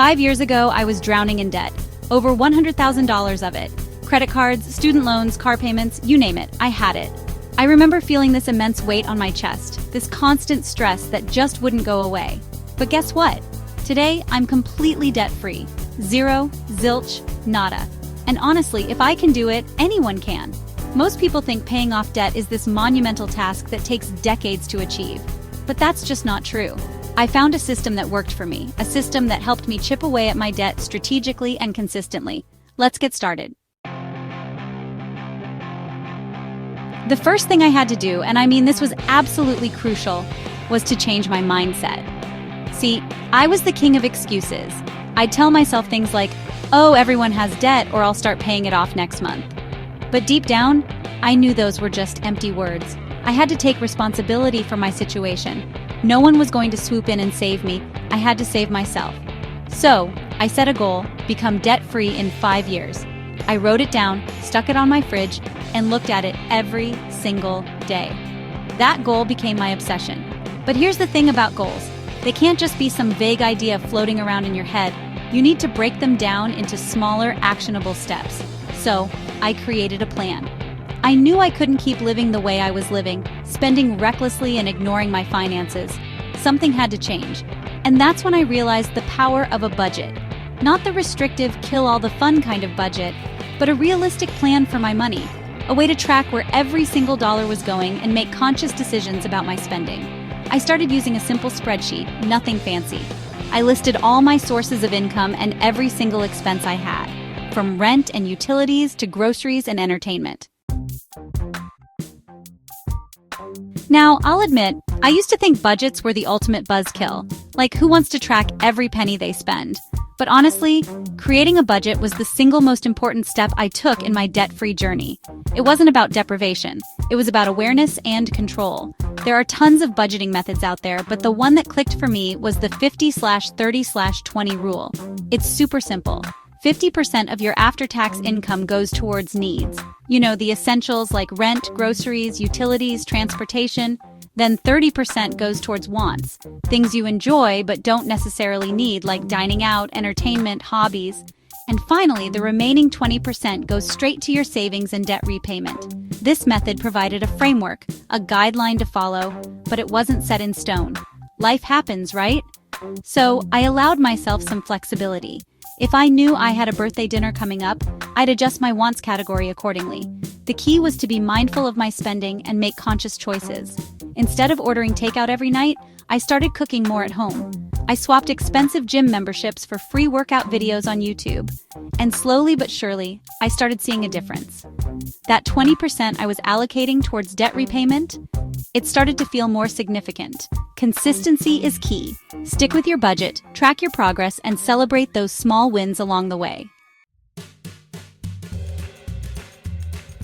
5 years ago, I was drowning in debt. Over $100,000 of it. Credit cards, student loans, car payments, you name it, I had it. I remember feeling this immense weight on my chest, this constant stress that just wouldn't go away. But guess what? Today, I'm completely debt-free. Zero, zilch, nada. And honestly, if I can do it, anyone can. Most people think paying off debt is this monumental task that takes decades to achieve. But that's just not true. I found a system that worked for me, a system that helped me chip away at my debt strategically and consistently. Let's get started. The first thing I had to do, and I mean this was absolutely crucial, was to change my mindset. See, I was the king of excuses. I'd tell myself things like, oh, everyone has debt, or I'll start paying it off next month. But deep down, I knew those were just empty words. I had to take responsibility for my situation. No one was going to swoop in and save me. I had to save myself. So, I set a goal, become debt-free in 5 years. I wrote it down, stuck it on my fridge, and looked at it every single day. That goal became my obsession. But here's the thing about goals. They can't just be some vague idea floating around in your head. You need to break them down into smaller, actionable steps. So, I created a plan. I knew I couldn't keep living the way I was living, spending recklessly and ignoring my finances. Something had to change. And that's when I realized the power of a budget. Not the restrictive, kill-all-the-fun kind of budget, but a realistic plan for my money. A way to track where every single dollar was going and make conscious decisions about my spending. I started using a simple spreadsheet, nothing fancy. I listed all my sources of income and every single expense I had, from rent and utilities to groceries and entertainment. Now, I'll admit, I used to think budgets were the ultimate buzzkill, like who wants to track every penny they spend? But honestly, creating a budget was the single most important step I took in my debt-free journey. It wasn't about deprivation. It was about awareness and control. There are tons of budgeting methods out there, but the one that clicked for me was the 50/30/20 rule. It's super simple. 50% of your after-tax income goes towards needs. You know, the essentials like rent, groceries, utilities, transportation. Then 30% goes towards wants, things you enjoy but don't necessarily need, like dining out, entertainment, hobbies. And finally, the remaining 20% goes straight to your savings and debt repayment. This method provided a framework, a guideline to follow, but it wasn't set in stone. Life happens, right? So I allowed myself some flexibility. If I knew I had a birthday dinner coming up, I'd adjust my wants category accordingly. The key was to be mindful of my spending and make conscious choices. Instead of ordering takeout every night, I started cooking more at home. I swapped expensive gym memberships for free workout videos on YouTube. And slowly but surely, I started seeing a difference. That 20% I was allocating towards debt repayment, it started to feel more significant. Consistency is key. Stick with your budget, track your progress, and celebrate those small wins along the way.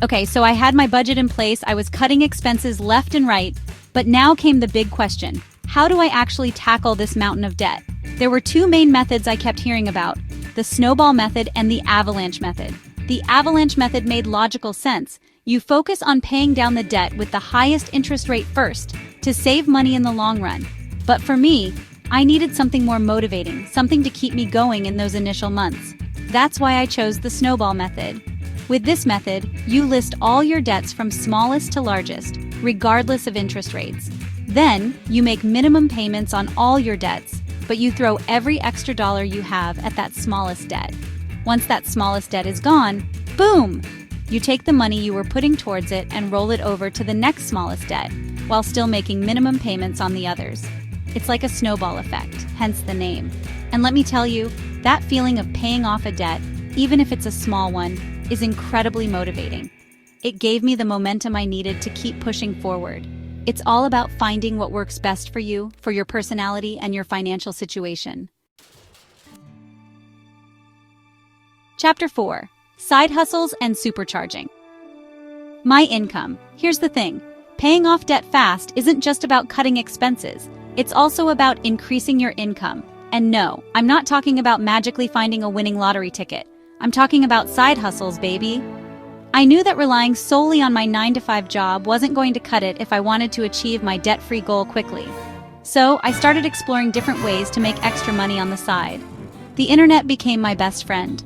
Okay, so I had my budget in place, I was cutting expenses left and right, but now came the big question. How do I actually tackle this mountain of debt? There were two main methods I kept hearing about, the Snowball Method and the Avalanche Method. The Avalanche Method made logical sense. You focus on paying down the debt with the highest interest rate first to save money in the long run. But for me, I needed something more motivating, something to keep me going in those initial months. That's why I chose the Snowball Method. With this method, you list all your debts from smallest to largest, regardless of interest rates. Then, you make minimum payments on all your debts, but you throw every extra dollar you have at that smallest debt. Once that smallest debt is gone, boom! You take the money you were putting towards it and roll it over to the next smallest debt, while still making minimum payments on the others. It's like a snowball effect, hence the name. And let me tell you, that feeling of paying off a debt, even if it's a small one, is incredibly motivating. It gave me the momentum I needed to keep pushing forward. It's all about finding what works best for you, for your personality, and your financial situation. Chapter 4. Side Hustles and Supercharging. My income. Here's the thing. Paying off debt fast isn't just about cutting expenses. It's also about increasing your income. And no, I'm not talking about magically finding a winning lottery ticket. I'm talking about side hustles, baby. I knew that relying solely on my 9-to-5 job wasn't going to cut it if I wanted to achieve my debt-free goal quickly. So I started exploring different ways to make extra money on the side. The internet became my best friend.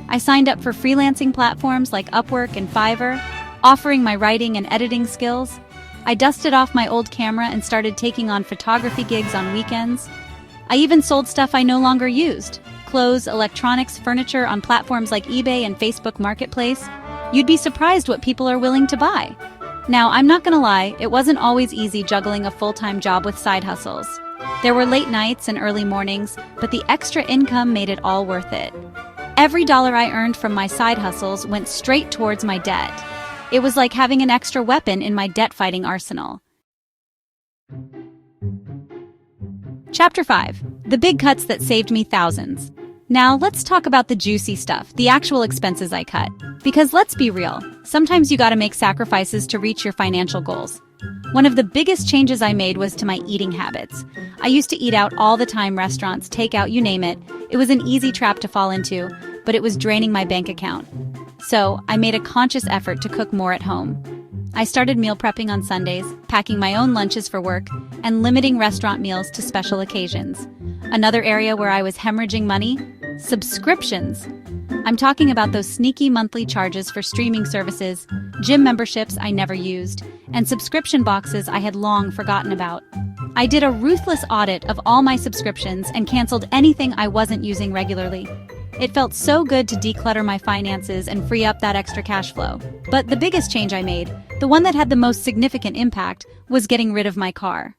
I signed up for freelancing platforms like Upwork and Fiverr, offering my writing and editing skills. I dusted off my old camera and started taking on photography gigs on weekends. I even sold stuff I no longer used: clothes, electronics, furniture on platforms like eBay and Facebook Marketplace. You'd be surprised what people are willing to buy. Now, I'm not gonna lie, it wasn't always easy juggling a full-time job with side hustles. There were late nights and early mornings, but the extra income made it all worth it. Every dollar I earned from my side hustles went straight towards my debt. It was like having an extra weapon in my debt-fighting arsenal. Chapter 5. The big cuts that saved me thousands. Now, let's talk about the juicy stuff, the actual expenses I cut. Because let's be real, sometimes you gotta make sacrifices to reach your financial goals. One of the biggest changes I made was to my eating habits. I used to eat out all the time, restaurants, takeout, you name it. It was an easy trap to fall into, but it was draining my bank account. So, I made a conscious effort to cook more at home. I started meal prepping on Sundays, packing my own lunches for work, and limiting restaurant meals to special occasions. Another area where I was hemorrhaging money? Subscriptions. I'm talking about those sneaky monthly charges for streaming services, gym memberships I never used, and subscription boxes I had long forgotten about. I did a ruthless audit of all my subscriptions and canceled anything I wasn't using regularly. It felt so good to declutter my finances and free up that extra cash flow. But the biggest change I made, the one that had the most significant impact, was getting rid of my car.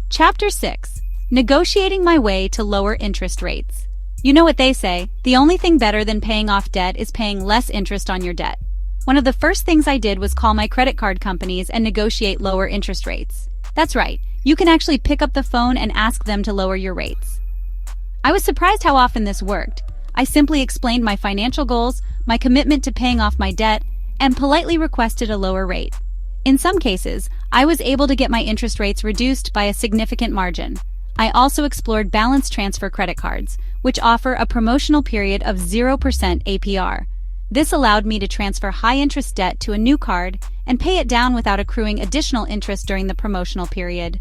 Chapter 6. Negotiating my way to lower interest rates. You know what they say, the only thing better than paying off debt is paying less interest on your debt. One of the first things I did was call my credit card companies and negotiate lower interest rates. That's right, you can actually pick up the phone and ask them to lower your rates. I was surprised how often this worked. I simply explained my financial goals, my commitment to paying off my debt, and politely requested a lower rate. In some cases, I was able to get my interest rates reduced by a significant margin. I also explored balance transfer credit cards, which offer a promotional period of 0% APR. This allowed me to transfer high-interest debt to a new card and pay it down without accruing additional interest during the promotional period.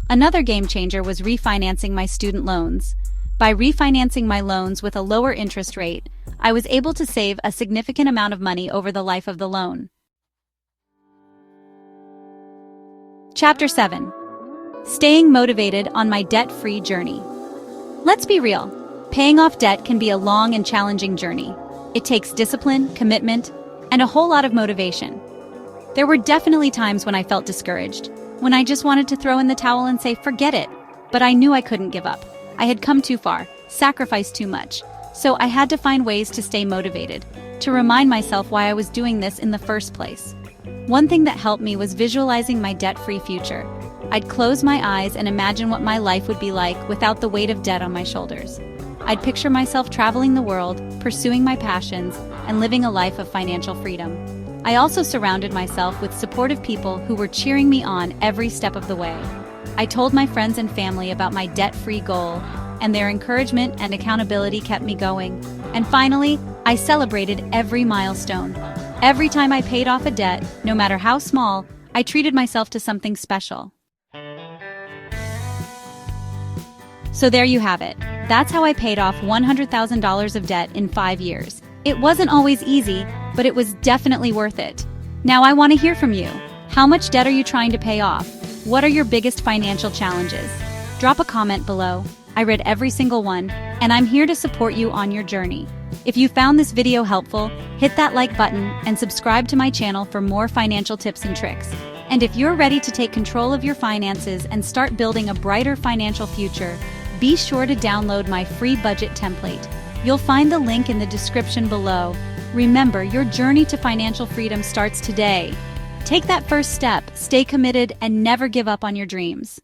Another game changer was refinancing my student loans. By refinancing my loans with a lower interest rate, I was able to save a significant amount of money over the life of the loan. Chapter 7. Staying motivated on my debt-free journey. Let's be real, paying off debt can be a long and challenging journey. It takes discipline, commitment, and a whole lot of motivation. There were definitely times when I felt discouraged, when I just wanted to throw in the towel and say, forget it. But I knew I couldn't give up. I had come too far, sacrificed too much, so I had to find ways to stay motivated, to remind myself why I was doing this in the first place. One thing that helped me was visualizing my debt-free future. I'd close my eyes and imagine what my life would be like without the weight of debt on my shoulders. I'd picture myself traveling the world, pursuing my passions, and living a life of financial freedom. I also surrounded myself with supportive people who were cheering me on every step of the way. I told my friends and family about my debt-free goal, and their encouragement and accountability kept me going. And finally, I celebrated every milestone. Every time I paid off a debt, no matter how small, I treated myself to something special. So there you have it. That's how I paid off $100,000 of debt in 5 years. It wasn't always easy, but it was definitely worth it. Now I want to hear from you. How much debt are you trying to pay off? What are your biggest financial challenges? Drop a comment below. I read every single one, and I'm here to support you on your journey. If you found this video helpful, hit that like button and subscribe to my channel for more financial tips and tricks. And if you're ready to take control of your finances and start building a brighter financial future, be sure to download my free budget template. You'll find the link in the description below. Remember, your journey to financial freedom starts today. Take that first step, stay committed, and never give up on your dreams.